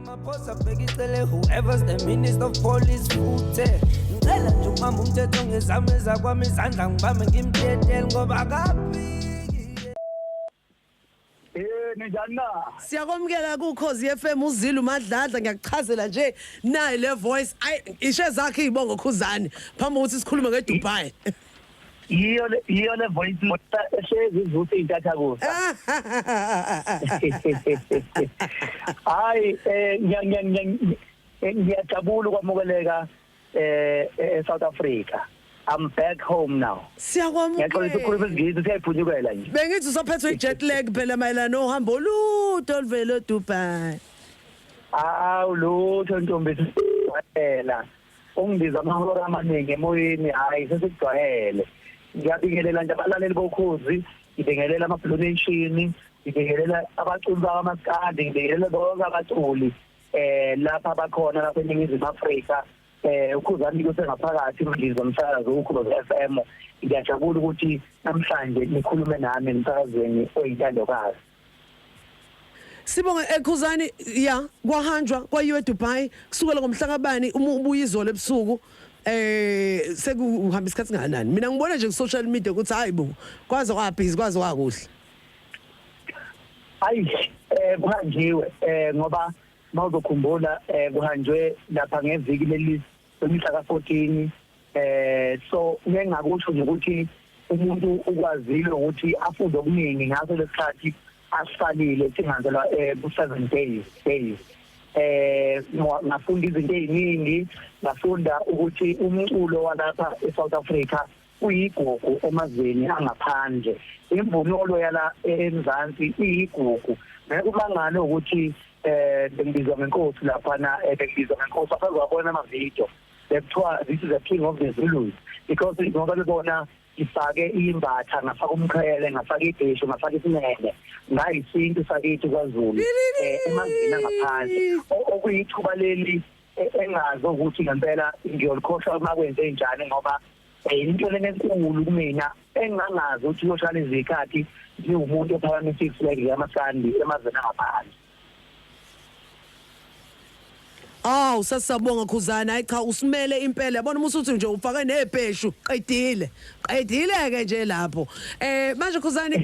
Whoever's the minister of police futhe ngicela nje umama umthetho ngezami ezakwami izandla ngibambe ngimthethele ngoba akaphiki. Njani na? Siyakwamukela kuKhozi FM uZilu Madladla ngiyakuchazela nje nayi le voice ishe zakhe izibongo Khuzani phambi ukuthi sikhulume ngeDubai. Yiyo le voice mota ehlezi izuthe intatha kusa. Hayi ngiyajabula ukwamukeleka eSouth Africa. I'm back home now. Siyakwamukela. Ngiyaqolisa ukukhuluma isiNgisi siyayiphunyukela nje. Bengithi usophethwe ijet lag phela mayelana nohambo olude oluvela eDubai. Lutho ntombi phela. Ungibiza amahora amaningi emoyeni hayi sesikujwayele. Ngiyabingelela nje abalaleli boKhozi, ngibingelela ama-Blue Nation, ngibingelela abaculi bakaMaskandi, ngibingelela bonke abaculi lapha abakhona lapha eNingizimu Afrika. uKhuzani kusengaphakathi ngizwa umsakazo uKhozi FM. Ngiyajabula ukuthi namhlanje nikhulume nami emsakazweni oyintandokazi. Sibonge eKhuzani ya kwahanjwa kwayiwe eDubai kusukela ngomhlakabani ubuye izolo ebusuku sekuhamba isikhathi singanani. Mina ngibona nje ku social media ukuthi hayibo kwaze kwabhizi kwaze kwakuhle. Kuhanjiwe ngoba mawuzokhumbula kuhanjwe lapha ngeviki leli lemhla ka14 so ngengakusho nje ukuthi umuntu ukwazile ukuthi afunde okuningi ngaso lesikhathi asisalile singanzelwa ku7 days ngafunda izinto eziningi ngafunda ukuthi umculo walapha eSouth Africa uyigugu emazweni angaphandle imvunulo yala eMzansi iyigugu nekumangane ukuthi bengibizwa ngenkosi lapha na bengibizwa ngenkosi apha kwabona ama video bekuthiwa this is a king of the Zulus because ngoba lebona ifake imbatha ngafaka umqhele ngafaka ibheshu ngafaka isinene ngayisinto sakithi kwaZulu emazweni angaphandle okuyithuba leli engazo ukuthi ngempela ngiyolikhohlwa uma kwenze njani ngoba into lenkulu kumina engangazi ukuthi uyoshana izikhathi ngiwumuntu ophakamisa iflag yamasandi emazweni angaphandle. Sasabonga Khuzani hayi cha usimele impela yabona umusuthi nje ufake nebheshu qedile ke nje lapho manje Khuzani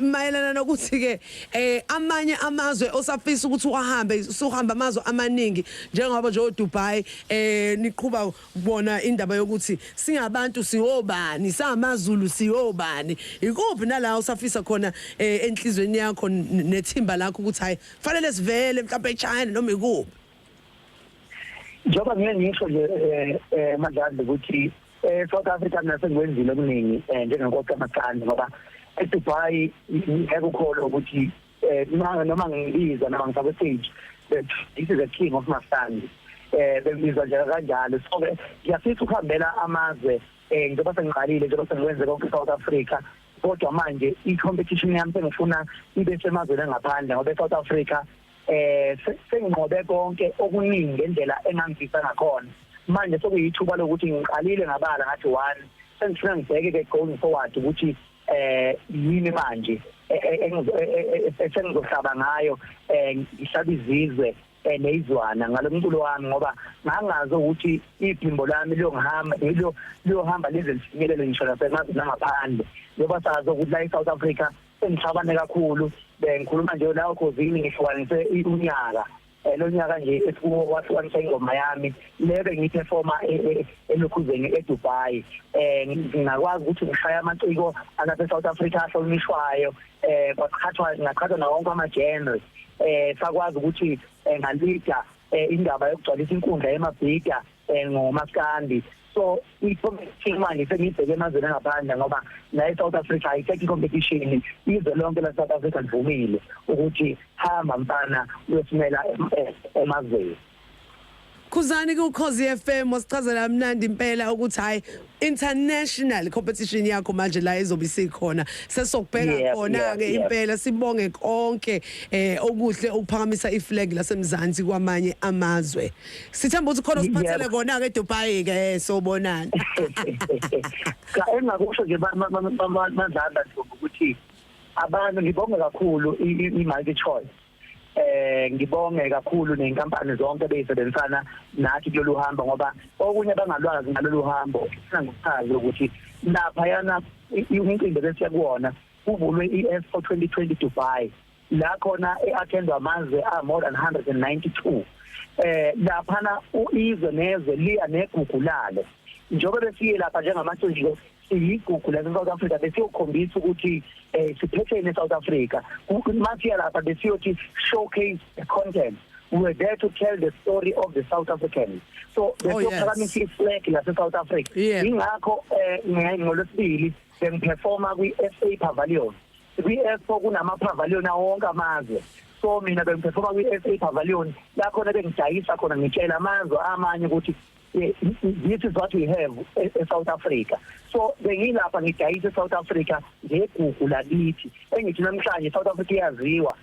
mayelana nokuthi ke amanye amazwe osafisa ukuthi uhambe usuhamba amazwe amaningi njengoba nje eDubai niqhubha kubona indaba yokuthi singabantu siyobani samaZulu siyobani ikuphi nala usafisa khona enhlizweni yakho nethimba lakho ukuthi hayi fanele sivele mhlawumbe eChina noma ikuphi. Njoba ngisho nje Madladla ukuthi South Africa nasengiwenzile okuningi njengenkosi kaMaskandi ngoba eDubai ngekukholwa ukuthi noma ngibiza noma ngifake stage this is a king of Maskandi bengibizwa nje kanjalo so ngiyafisa ukuhambela amazwe njengoba sengiqalile njengoba sengiwenze konke South Africa kodwa manje i-competition yami sengifuna ibe semazweni angaphandle ngoba eSouth Africa senginqobe konke okuningi ngendlela engangifisa ngakhona manje sokuyithuba lokuthi ngiqalile ngabala ngathi 1 sengifuna ngibheke ke going forward ukuthi yini manje sengizohlaba ngayo ngihlaba izizwe nezizwana ngalomculo wami ngoba ngangazi ukuthi iphimbo lami liyohamba lize lifinyelele ngisho nasemazweni ngaphandle ngoba sazi ukuthi la eSouth Africa sengixabane kakhulu bengikhuluma nje la uKhozini ngihlukanise unyaka lonyaka nje esikuwo wahlukanisa ingoma yami lebe ngiperforma elokhuzeni eDubai ngingakwazi ukuthi ngishaya amaciko alapha eSouth Africa ahlonishwayo ngaqhathwa na wonke ama-genres sakwazi ukuthi ngalida indaba yokugcwalisa inkundla yemabhida ngoMaskandi so i-competition manje sengibheke emazweni angaphandle ngoba la eSouth Africa ayithethe i-competition izwe lonke laseSouth Africa livumile ukuthi hamba mfana uyosimela emazweni. Khuzani kuKhozi FM wasichazela mnandi impela ukuthi hayi international competition yakho manje la ezobe sikhona sesokubheka khona ke impela sibonge konke okuhle ukuphakamisa iflag laseMzansi kwamanye amazwe sithemba ukuthi khona usiphathele kona ke eDubai ke sobonana cha engakusho nje Madladla ukuthi abantu ngibonga kakhulu i-multi choice ngibonge kakhulu nenkampani zonke beyisebenzisana nathi kulolu hambo ngoba okunye bangalwazi ngalolu hambo ngokuchaza ukuthi lapha yana umcimbi bese kuwona kuvulwe iExpo 2020 Dubai la khona eattendwa amazwe more than 192 laphana uizwe nezwe liya negugu lalo njengoba besiye lapha njengamasonjilo siyigugu la South Africa besiyokhombisa ukuthi siphethe ne South Africa masiya lapha besiyothi showcase the content. We were there to tell the story of the South Africans. So besiyophakamisa iflag la South Africa ingakho ngolosibili bengiperforma kwi-SA Pavilion kwi-Expo kunama pavilion wonke amazwe so mina bengiperforma kwi-SA Pavilion la khona bengidayisa khona ngitshela amazwe amanye ukuthi this is what we have in South Africa. So bengilapha ngidayisa South Africa ngegugu lakithi engithi namhlanje South Africa iyaziwa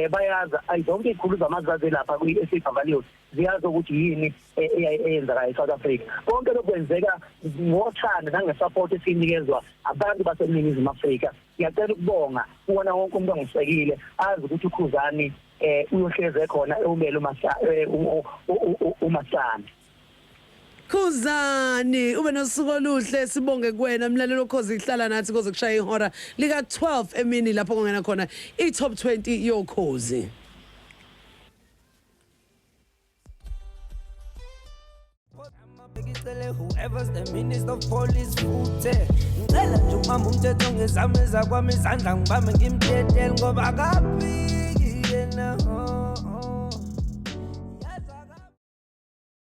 bayaza ayizonke ikhuluza amazazi lapha kwi-SA Pavilion ziyazi ukuthi yini eyenzeka eSouth Africa konke lokwenzeka ngothando nangesupport esinikezwa abantu baseNingizimu Afrika ngiyacela ukubonga kuwona wonke umuntu ongisekile azi ukuthi uKhuzani uyohleze khona eumele uMasana Khuzani ube nosuku oluhle sibonge kuwena mlalelo uKhozi ihlala nathi koze kushaya ihora lika 12 emini lapho kungena khona iTop 20 yoKhozi. Whoever's the minister of police futhe ngicela nje uhambe umthetho ngezame zakwami izandla ngibambe ngimthethe ngoba akaphi yena